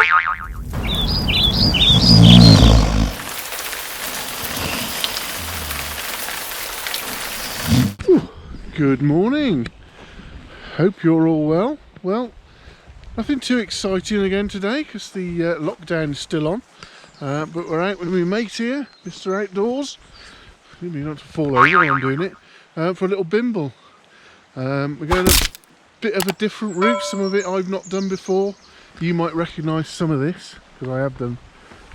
Good morning. Hope you're all well. Well, nothing too exciting again today because the lockdown is still on. But we're out with my mate here, Mr. Outdoors. Maybe not to fall over while I'm doing it. For a little bimble. We're going a bit of a different route. Some of it I've not done before. You might recognise some of this because I have done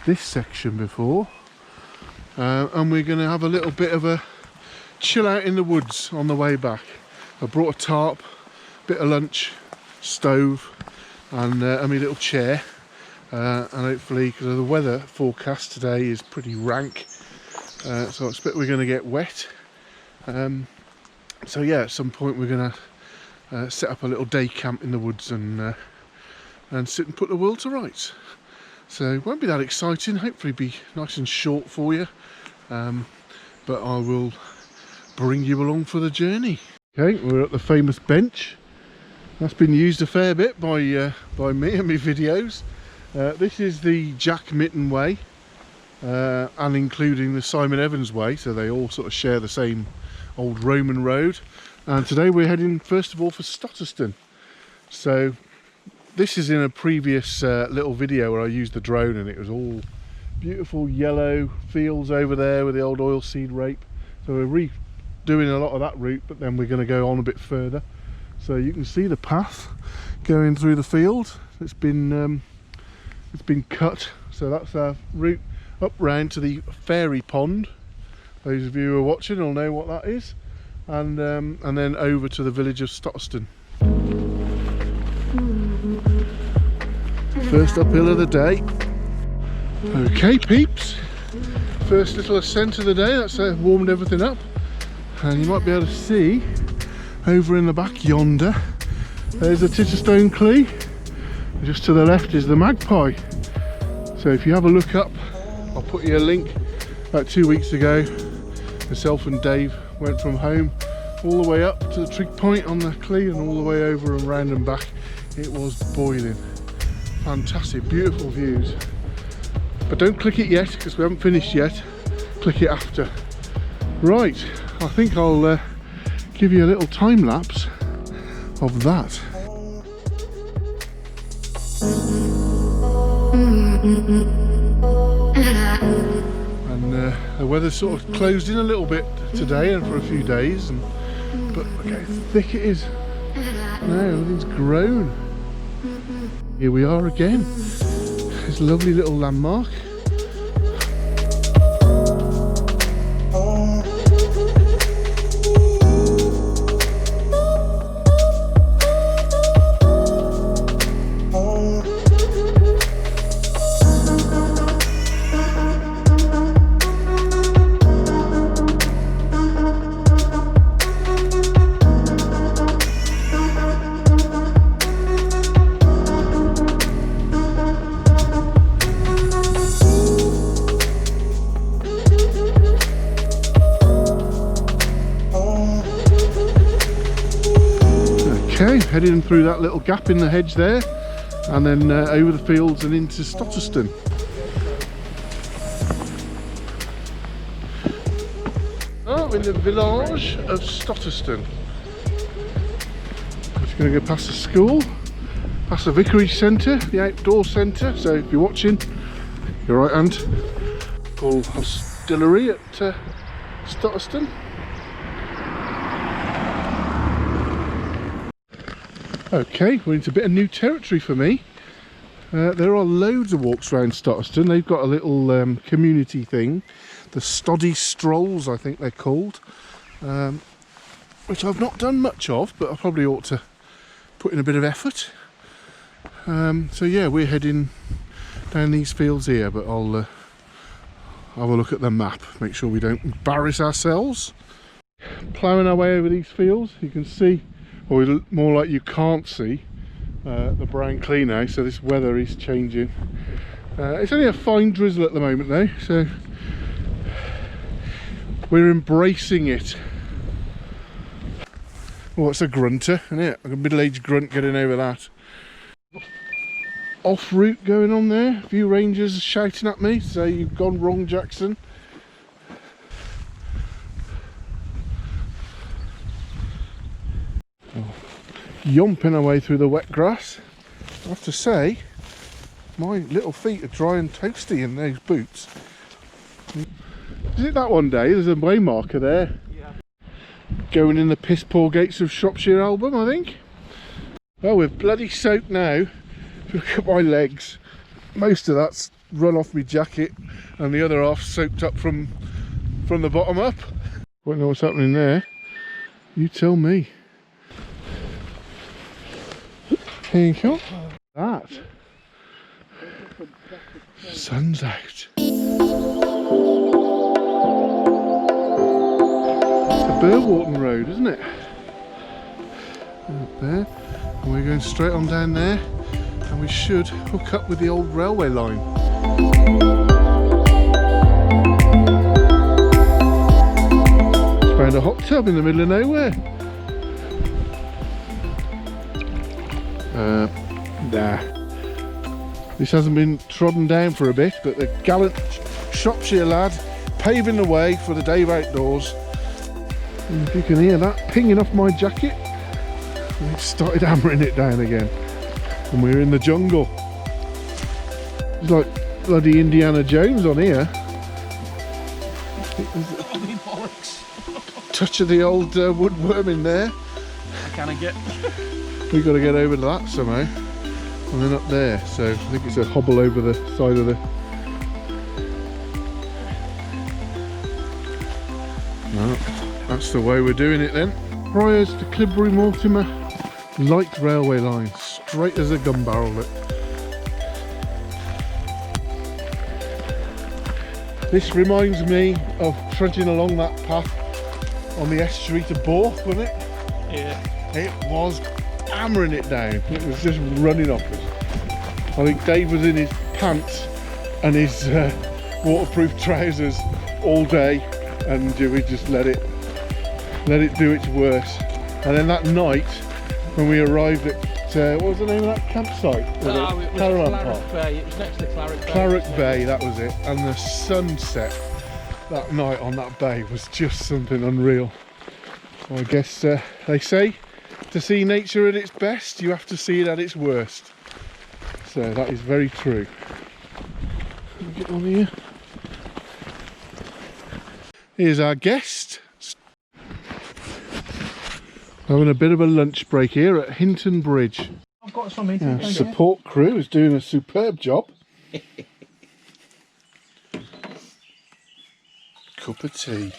this section before. And we're going to have a little bit of a chill out in the woods on the way back. I brought a tarp, bit of lunch, stove, and my little chair. And hopefully, because of the weather forecast today is pretty rank, so I expect we're going to get wet. So yeah, at some point we're going to set up a little day camp in the woods and sit and put the world to rights. So it won't be that exciting. Hopefully, be nice and short for you. But I will bring you along for the journey. Okay, we're at the famous bench. That's been used a fair bit by me and my videos. This is the Jack Mytton Way, and including the Simon Evans Way, so they all sort of share the same old Roman road. And today we're heading first of all for Stottesdon. So this is in a previous little video where I used the drone, and it was all beautiful yellow fields over there with the old oilseed rape. So we're redoing a lot of that route, but then we're going to go on a bit further. So you can see the path going through the field. It's been cut, so that's our route up round to the fairy pond. Those of you who are watching will know what that is, and then over to the village of Stottesdon. First uphill of the day. Okay, peeps, first little ascent of the day. That's warmed everything up, and you might be able to see over in the back yonder, there's a Stottesdon Clee. Just to the left is the magpie. So if you have a look up, I'll put you a link. About 2 weeks ago, myself and Dave went from home all the way up to the trig point on the Clee and all the way over and round and back. It was boiling. Fantastic, beautiful views. But don't click it yet because we haven't finished yet. Click it after. Right, I think I'll give you a little time lapse of that. And the weather's sort of closed in a little bit today and for a few days, but look how thick it is. Now everything's grown. Here we are again. This lovely little landmark. Okay, heading through that little gap in the hedge there, and then over the fields and into Stottesdon. Oh, in the village of Stottesdon. Just going to go past the school, past the vicarage centre, the outdoor centre. So if you're watching, your right hand, full hostelry at Stottesdon. Okay, we're into a bit of new territory for me. There are loads of walks around Stottesdon. They've got a little community thing, the Stoddy Strolls I think they're called, which I've not done much of, but I probably ought to put in a bit of effort. So yeah, we're heading down these fields here, but I'll have a look at the map, make sure we don't embarrass ourselves. Ploughing our way over these fields, you can see, or more like you can't see, the brown Clee now, so this weather is changing. It's only a fine drizzle at the moment though, so we're embracing it. Oh, it's a grunter, isn't it? Like a middle-aged grunt getting over that. off route going on there. A few rangers shouting at me, say you've gone wrong, Jackson. Yomping our way through the wet grass. I have to say, my little feet are dry and toasty in those boots. Is it that one day? There's a way marker there. Yeah. Going in the piss poor gates of Shropshire album, I think. Well, we're bloody soaked now. Look at my legs. Most of that's run off my jacket, and the other half soaked up from the bottom up. Won't know what's happening there. You tell me. Here you go. That. Sun's out. It's a Burwarton road, isn't it? Up there. And we're going straight on down there. And we should hook up with the old railway line. Just found a hot tub in the middle of nowhere. Nah. This hasn't been trodden down for a bit, but the gallant Shropshire lad paving the way for the day of outdoors. And if you can hear that pinging off my jacket, it started hammering it down again. And we're in the jungle. It's like bloody Indiana Jones on here. Touch of the old woodworm in there. I can't get. We've got to get over to that somehow. And then up there, so I think it's a hobble over the side of the... Well, that's the way we're doing it then. Priors to Cleobury Mortimer, light railway line, straight as a gun barrel. This reminds me of trudging along that path on the estuary to Burwarton, wasn't it? Yeah. It was hammering it down. It was just running off us. I think Dave was in his pants and his waterproof trousers all day, and we just let it do its worst. And then that night when we arrived at what was the name of that campsite? It was Claret Bay. It was next to Claret Bay. Claret Bay, that was it. And the sunset that night on that bay was just something unreal. So I guess they say to see nature at its best, you have to see it at its worst. So that is very true. Let me get on here. Here's our guest. Having a bit of a lunch break here at Hinton Bridge. I've got some eating. Support crew is doing a superb job. Cup of tea.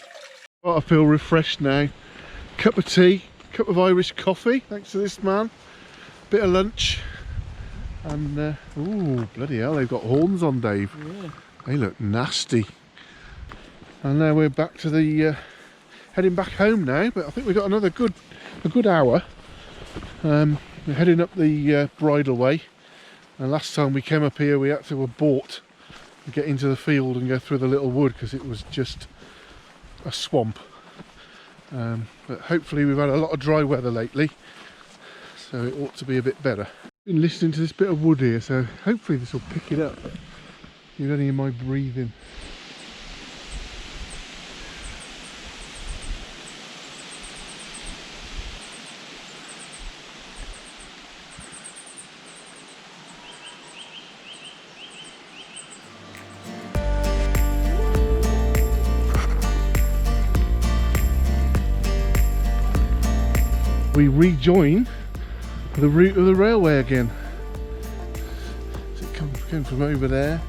Oh, I feel refreshed now. Cup of tea, cup of Irish coffee, thanks to this man. Bit of lunch. And, ooh, bloody hell, they've got horns on, Dave. Yeah. They look nasty. And now we're back to the, heading back home now, but I think we've got a good hour. We're heading up the bridleway. And last time we came up here, we had to abort and get into the field and go through the little wood because it was just a swamp. But hopefully we've had a lot of dry weather lately, so it ought to be a bit better. Been listening to this bit of wood here, so hopefully this will pick it up. You don't hear my breathing. We rejoin the route of the railway again. So it came from over there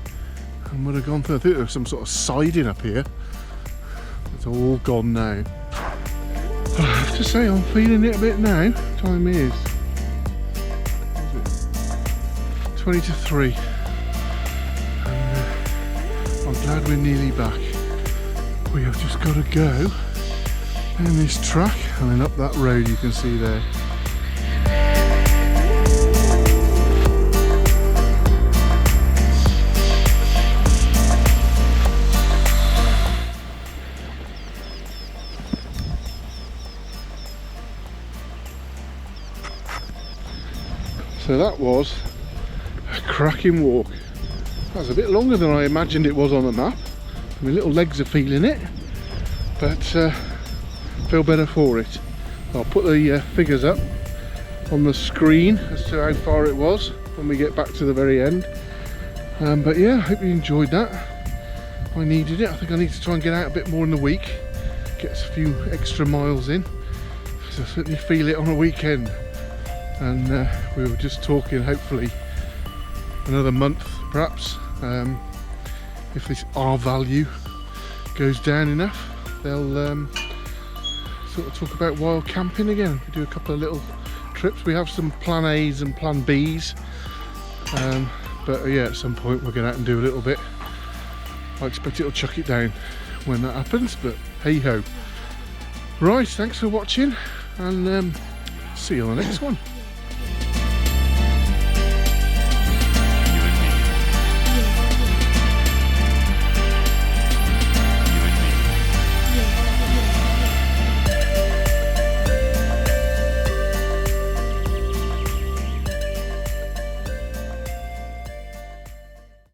and would have gone through. I think there was some sort of siding up here. It's all gone now. I have to say I'm feeling it a bit now. Time is 20 to 3. And I'm glad we're nearly back. We have just got to go down this track and then up that road you can see there. So that was A cracking walk. That was a bit longer than I imagined it was on the map. My little legs are feeling it, but feel better for it. I'll put the figures up on the screen as to how far it was when we get back to the very end. But yeah, I hope you enjoyed that. I needed it. I think I need to try and get out a bit more in the week, get a few extra miles in, because I certainly feel it on a weekend. And we were just talking, hopefully another month perhaps, if this R value goes down enough, they'll sort of talk about wild camping again. We do a couple of little trips. We have some plan A's and plan B's, but yeah, at some point we'll get out and do a little bit. I expect it'll chuck it down when that happens, but hey ho. Right, thanks for watching, and see you on the next one.